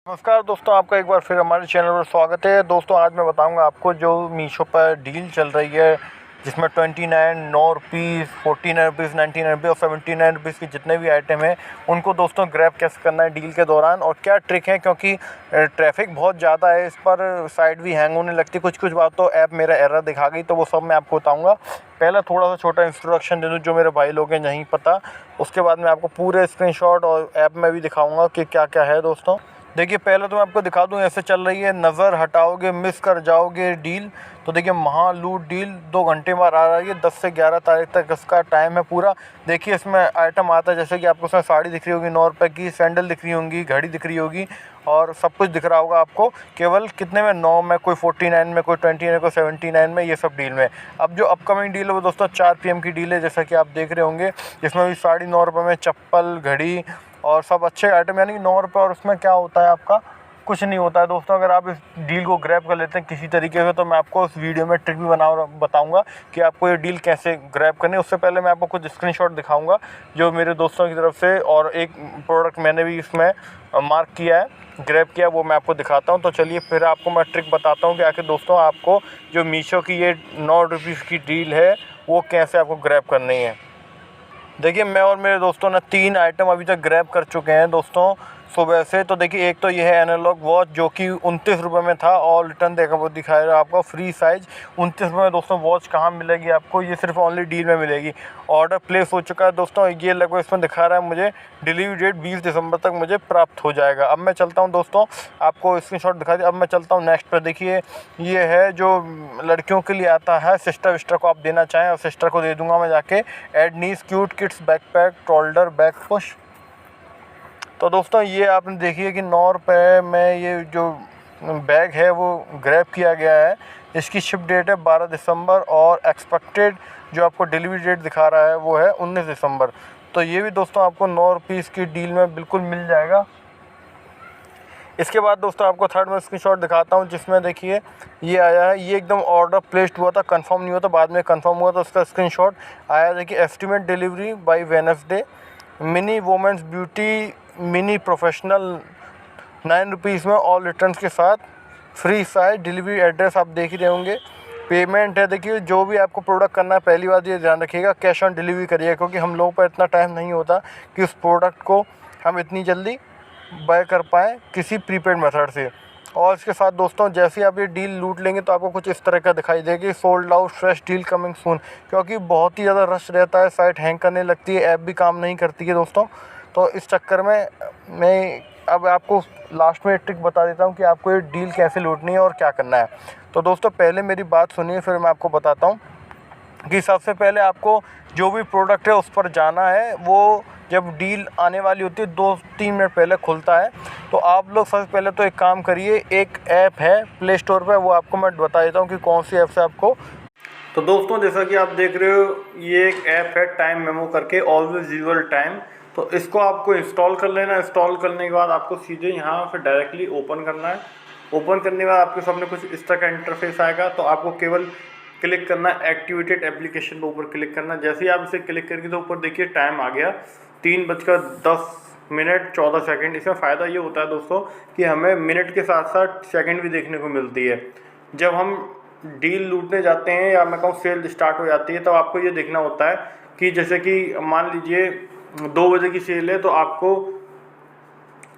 नमस्कार दोस्तों, आपका एक बार फिर हमारे चैनल पर स्वागत है। दोस्तों आज मैं बताऊंगा आपको जो मीशो पर डील चल रही है, जिसमें 29 9 रुपीज़ 49 रुपीज़ 99 रुपीज़ और 79 रुपीज़ के जितने भी आइटम हैं उनको दोस्तों ग्रैब कैसे करना है डील के दौरान और क्या ट्रिक है, क्योंकि ट्रैफिक बहुत ज़्यादा है इस पर, साइट भी हैंग होने लगती, कुछ बात तो ऐप मेरा एरर दिखा गई, तो वो सब मैं आपको बताऊँगा। पहला थोड़ा सा छोटा इंट्रोडक्शन दे दूँ जो मेरे भाई लोग हैं नहीं पता, उसके बाद मैं आपको पूरे स्क्रीनशॉट और ऐप में भी दिखाऊँगा कि क्या क्या है। दोस्तों देखिए, पहले तो मैं आपको दिखा दूं, ऐसे चल रही है, नज़र हटाओगे मिस कर जाओगे डील। तो देखिए, महालूट डील 2 घंटे बाद आ रही है, 10 से 11 तारीख तक इसका टाइम है पूरा। देखिए इसमें आइटम आता है, जैसे कि आपको उसमें साड़ी दिख रही होगी 9 रुपये की, सैंडल दिख रही होंगी, घड़ी दिख रही होगी और सब कुछ दिख रहा होगा आपको। केवल कितने में, 9 में, कोई 49 में, कोई 29, कोई 79 में, ये सब डील में। अब जो अपकमिंग डील है वो दोस्तों 4 PM की डील है, जैसा कि आप देख रहे होंगे। इसमें भी साड़ी 9 रुपये में, चप्पल, घड़ी और सब अच्छे आइटम, यानी कि 9 रुपये। और उसमें क्या होता है, आपका कुछ नहीं होता है दोस्तों। अगर आप इस डील को ग्रैब कर लेते हैं किसी तरीके से, तो मैं आपको इस वीडियो में ट्रिक भी बताऊंगा कि आपको ये डील कैसे ग्रैब करनी है। उससे पहले मैं आपको कुछ स्क्रीनशॉट दिखाऊंगा जो मेरे दोस्तों की तरफ से, और एक प्रोडक्ट मैंने भी इसमें मार्क किया है, ग्रैब किया, वो मैं आपको दिखाता हूँ। तो चलिए फिर आपको मैं ट्रिक बताता हूँ कि आखिर दोस्तों आपको जो मीशो की ये 9 रुपीज़ की डील है वो कैसे आपको ग्रैब करनी है। देखिए, मैं और मेरे दोस्तों ने 3 आइटम अभी तक ग्रैब कर चुके हैं दोस्तों सुबह से। तो देखिए, एक तो ये है एनालॉग वॉच जो कि 29 रुपये में था, और रिटर्न देखा वो दिखाया रहा आपको फ्री साइज़ 29 रुपये में। दोस्तों वॉच कहाँ मिलेगी आपको, ये सिर्फ ओनली डील में मिलेगी। ऑर्डर प्लेस हो चुका है दोस्तों, ये लगभग इसमें दिखा रहा है मुझे डिलीवरी डेट 20 दिसंबर तक मुझे प्राप्त हो जाएगा। अब मैं चलता हूँ दोस्तों, आपको स्क्रीनशॉट दिखा दिया। अब मैं चलता हूँ नेक्स्ट पर। देखिए, ये है जो लड़कियों के लिए आता है, सिस्टर विस्टर को आप देना चाहें, और सिस्टर को दे दूँगा मैं जाके, add knees cute kids backpack toddler back push. तो दोस्तों ये आपने देखिए कि 9 रुपये में ये जो बैग है वो ग्रैब किया गया है। इसकी शिप डेट है 12 दिसंबर और एक्सपेक्टेड जो आपको डिलीवरी डेट दिखा रहा है वो है 19 दिसंबर। तो ये भी दोस्तों आपको 9 रुपीज़ की डील में बिल्कुल मिल जाएगा। इसके बाद दोस्तों आपको थर्ड में स्क्रीनशॉट दिखाता हूँ, जिसमें देखिए ये आया है, ये एकदम ऑर्डर प्लेस्ड हुआ था, कंफर्म नहीं हुआ था, बाद में कंफर्म हुआ था, उसका स्क्रीनशॉट आया। देखिए, estimate delivery bye Wednesday, mini women's beauty mini professional 9 rupees में, ऑल रिटर्न के साथ, फ्री साइज डिलीवरी एड्रेस आप देख ही रहे होंगे। पेमेंट है, देखिए जो भी आपको प्रोडक्ट करना है, पहली बात ये ध्यान रखिएगा कैश ऑन डिलीवरी करिएगा, क्योंकि हम लोगों पर इतना टाइम नहीं होता कि उस प्रोडक्ट को हम इतनी जल्दी बाय कर पाएँ किसी प्रीपेड मेथड से। और इसके साथ दोस्तों जैसे ही आप ये डील लूट लेंगे तो आपको कुछ इस तरह का दिखाई देगी, sold out fresh deal coming soon, क्योंकि बहुत ही ज़्यादा रश रहता है, साइट हैंग करने लगती है, ऐप भी काम नहीं करती है दोस्तों। तो इस चक्कर में मैं अब आपको लास्ट में ट्रिक बता देता हूँ कि आपको ये डील कैसे लूटनी है और क्या करना है। तो दोस्तों पहले मेरी बात सुनिए, फिर मैं आपको बताता हूँ कि सबसे पहले आपको जो भी प्रोडक्ट है उस पर जाना है। वो जब डील आने वाली होती है 2-3 मिनट पहले खुलता है। तो आप लोग सबसे पहले तो एक काम करिए, एक ऐप है प्ले स्टोर पर, वो आपको मैं बता देता हूँ कि कौन सी ऐप से आपको। तो दोस्तों जैसा कि आप देख रहे हो, ये एक ऐप है टाइम मेमो करके, ऑलवेज यूजुअल टाइम। तो इसको आपको इंस्टॉल कर लेना है। इंस्टॉल करने के बाद आपको सीधे यहाँ पर डायरेक्टली ओपन करना है। ओपन करने के बाद आपके सामने कुछ इस तरह का इंटरफेस आएगा। तो आपको केवल क्लिक करना है एक्टिवेटेड एप्लीकेशन के ऊपर क्लिक करना है। जैसे ही आप इसे क्लिक करेंगे तो ऊपर देखिए टाइम आ गया 3:10 इसमें फ़ायदा ये होता है दोस्तों कि हमें मिनट के साथ साथ सेकंड भी देखने को मिलती है। जब हम डील लूटने जाते हैं या मैं कहूँ सेल स्टार्ट हो जाती है, तो आपको ये देखना होता है कि जैसे कि मान लीजिए 2 बजे की सेल है, तो आपको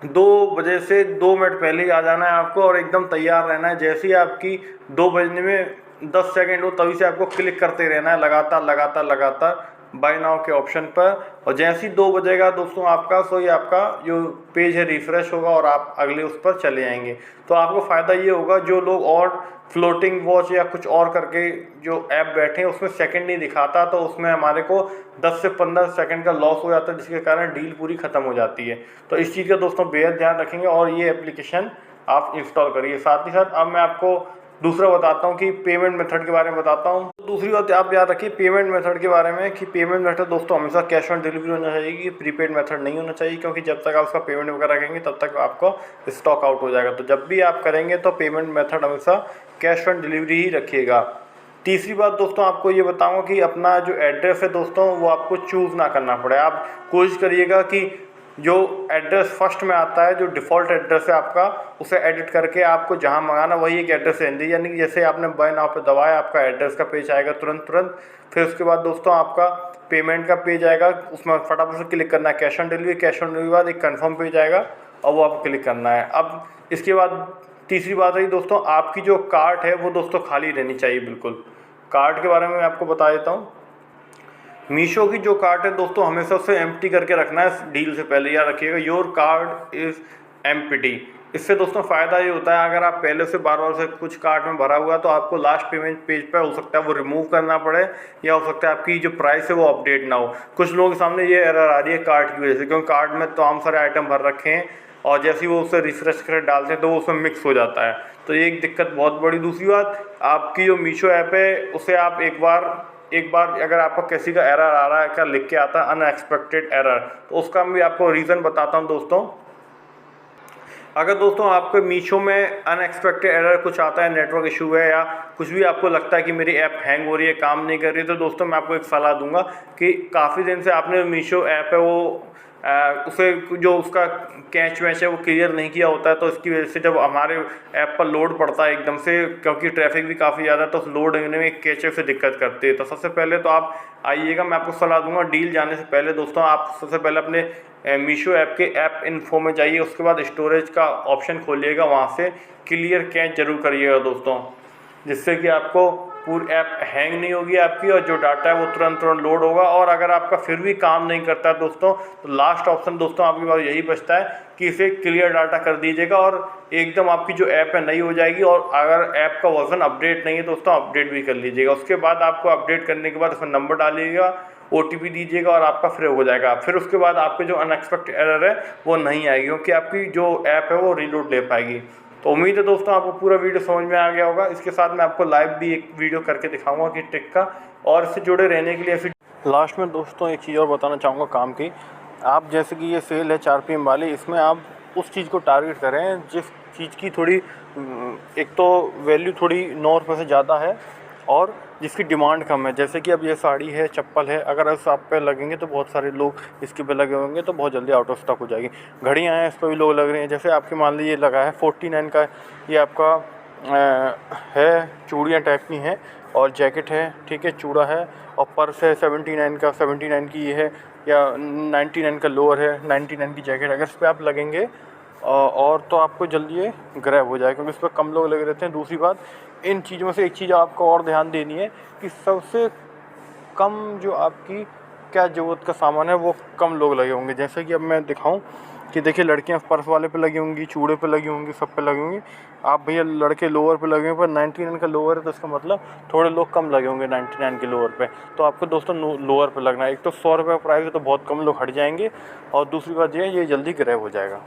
2 बजे से 2 मिनट पहले ही आ जाना है आपको, और एकदम तैयार रहना है। जैसे ही आपकी 2 बजने में 10 सेकंड हो, तभी से आपको क्लिक करते रहना है लगातार बाय नाउ के ऑप्शन पर। और जैसे ही 2 बजेगा दोस्तों आपका, सो ये आपका जो पेज है रिफ़्रेश होगा और आप अगले उस पर चले आएंगे। तो आपको फ़ायदा ये होगा, जो लोग और फ्लोटिंग वॉच या कुछ और करके जो ऐप बैठे हैं उसमें सेकंड नहीं दिखाता, तो उसमें हमारे को 10 से 15 सेकंड का लॉस हो जाता है, जिसके कारण डील पूरी ख़त्म हो जाती है। तो इस चीज़ का दोस्तों बेहद ध्यान रखेंगे और ये एप्लीकेशन आप इंस्टॉल करिए। साथ ही साथ अब मैं आपको दूसरा बताता हूँ कि पेमेंट मेथड के बारे में बताता हूँ। दूसरी बात आप याद रखिए पेमेंट मेथड के बारे में कि पेमेंट मेथड दोस्तों हमेशा कैश ऑन डिलीवरी होना चाहिए, कि प्रीपेड मेथड नहीं होना चाहिए, क्योंकि जब तक आप उसका पेमेंट वगैरह करेंगे तब तक आपको स्टॉक आउट हो जाएगा। तो जब भी आप करेंगे तो पेमेंट मेथड हमेशा कैश ऑन डिलीवरी ही रखिएगा। तीसरी बात दोस्तों आपको ये बताऊँगा कि अपना जो एड्रेस है दोस्तों वो आपको चूज़ ना करना पड़े। आप कोशिश करिएगा कि जो एड्रेस फर्स्ट में आता है, जो डिफ़ॉल्ट एड्रेस है आपका, उसे एडिट करके आपको जहाँ मंगाना वही एक एड्रेस रहने दीजिए। यानी कि जैसे आपने बाय नाउ पे दबाया, आपका एड्रेस का पेज आएगा तुरंत। फिर उसके बाद दोस्तों आपका पेमेंट का पेज आएगा, उसमें फटाफट से क्लिक करना है cash on delivery. Cash on delivery के बाद एक कन्फर्म पेज आएगा और वो आपको क्लिक करना है। अब इसके बाद तीसरी बात रही दोस्तों, आपकी जो कार्ट है वो दोस्तों खाली रहनी चाहिए बिल्कुल। कार्ट के बारे में मैं आपको बता देता हूँ। मीशो की जो कार्ट है दोस्तों, हमेशा उसे एम्प्टी करके रखना है डील से पहले। याद रखिएगा, योर कार्ट इज़ एम्प्टी। इससे दोस्तों फ़ायदा ये होता है, अगर आप पहले से बार से कुछ कार्ट में भरा हुआ है तो आपको लास्ट पेमेंट पेज पर हो सकता है वो रिमूव करना पड़े, या हो सकता है आपकी जो प्राइस है वो अपडेट ना हो। कुछ लोगों के सामने ये एरर आ रही है कार्ट की वजह से, क्योंकि कार्ट में तमाम सारे आइटम भर रखे हैं और जैसे ही वो उसे रिफ्रेश कर डालते हैं तो वो उसमें मिक्स हो जाता है। तो ये एक दिक्कत बहुत बड़ी। दूसरी बात, आपकी जो मीशो ऐप है उसे आप एक बार अगर आपको किसी का एरर आ रहा है, क्या लिख के आता है अनएक्सपेक्टेड एरर, तो उसका मैं आपको रीज़न बताता हूं दोस्तों। अगर दोस्तों आपको मीशो में अनएक्सपेक्टेड एरर कुछ आता है, नेटवर्क इशू है या कुछ भी आपको लगता है कि मेरी ऐप हैंग हो रही है, काम नहीं कर रही है, तो दोस्तों मैं आपको एक सलाह दूंगा कि काफ़ी दिन से आपने मीशो ऐप है वो उसे जो उसका कैच वैच है वो क्लियर नहीं किया होता है। तो इसकी वजह से जब हमारे ऐप पर लोड पड़ता है एकदम से, क्योंकि ट्रैफिक भी काफ़ी ज़्यादा है, तो लोड होने में कैचे से दिक्कत करती है। तो सबसे पहले तो आप आइएगा, मैं आपको सलाह दूंगा, डील जाने से पहले दोस्तों आप सबसे पहले अपने मीशो ऐप के ऐप इन्फो में जाइए। उसके बाद स्टोरेज का ऑप्शन खोलिएगा, वहाँ से क्लियर कैच जरूर करिएगा दोस्तों, जिससे कि आपको पूरी ऐप हैंग नहीं होगी आपकी, और जो डाटा है वो तुरंत लोड होगा। और अगर आपका फिर भी काम नहीं करता है दोस्तों, तो लास्ट ऑप्शन दोस्तों आपके पास यही बचता है कि इसे क्लियर डाटा कर दीजिएगा और एकदम आपकी जो ऐप है नई हो जाएगी। और अगर ऐप का वर्जन अपडेट नहीं है दोस्तों, अपडेट भी कर लीजिएगा। उसके बाद आपको अपडेट करने के बाद उसमें नंबर डालिएगा, OTP दीजिएगा और आपका फ्री हो जाएगा। फिर उसके बाद आपके जो अनएक्सपेक्टेड एरर है वो नहीं आएगी, क्योंकि आपकी जो ऐप है वो रीलोड ले पाएगी। तो उम्मीद है दोस्तों आपको पूरा वीडियो समझ में आ गया होगा। इसके साथ मैं आपको लाइव भी एक वीडियो करके दिखाऊंगा कि ट्रिक का, और इससे जुड़े रहने के लिए फिर लास्ट में दोस्तों एक चीज़ और बताना चाहूँगा काम की। आप जैसे कि ये सेल है 4 PM वाली, इसमें आप उस चीज़ को टारगेट करें जिस चीज़ की थोड़ी एक तो वैल्यू थोड़ी 9 रुपये से ज़्यादा है और जिसकी डिमांड कम है। जैसे कि अब ये साड़ी है, चप्पल है, अगर इस आप पे लगेंगे तो बहुत सारे लोग इसके पे लगे होंगे तो बहुत जल्दी आउट ऑफ स्टॉक हो जाएगी। घड़ियाँ हैं, इस पर भी लोग लग रहे हैं। जैसे आपके मान लीजिए लगा है 49 का, ये आपका है, चूड़ियाँ टाइप की हैं और जैकेट है, ठीक है, चूड़ा है और पर्स है 79 का, 79 की ये है, या 99 का लोअर है, 99 की जैकेट। अगर इस पर आप लगेंगे और तो आपको जल्दी ये ग्रैब हो जाएगा, क्योंकि इस पर कम लोग लगे रहते हैं। दूसरी बात, इन चीज़ों में से एक चीज़ आपको और ध्यान देनी है कि सबसे कम जो आपकी क्या ज़रूरत का सामान है वो कम लोग लगे होंगे। जैसे कि अब मैं दिखाऊं कि देखिए, लड़कियां पर्स वाले पे लगी होंगी, चूड़े पे लगी होंगी, सब पे लगी होंगी। आप भैया लड़के लोअर पे लगे होंगे, पर 99 का लोअर है तो इसका मतलब थोड़े लोग कम लगे होंगे 99 के लोअर पे। तो आपको दोस्तों लोअर पे लगना है। एक तो 100 रुपये का प्राइस है तो बहुत कम लोग हट जाएंगे, और दूसरी बात ये जल्दी ग्रैब हो जाएगा।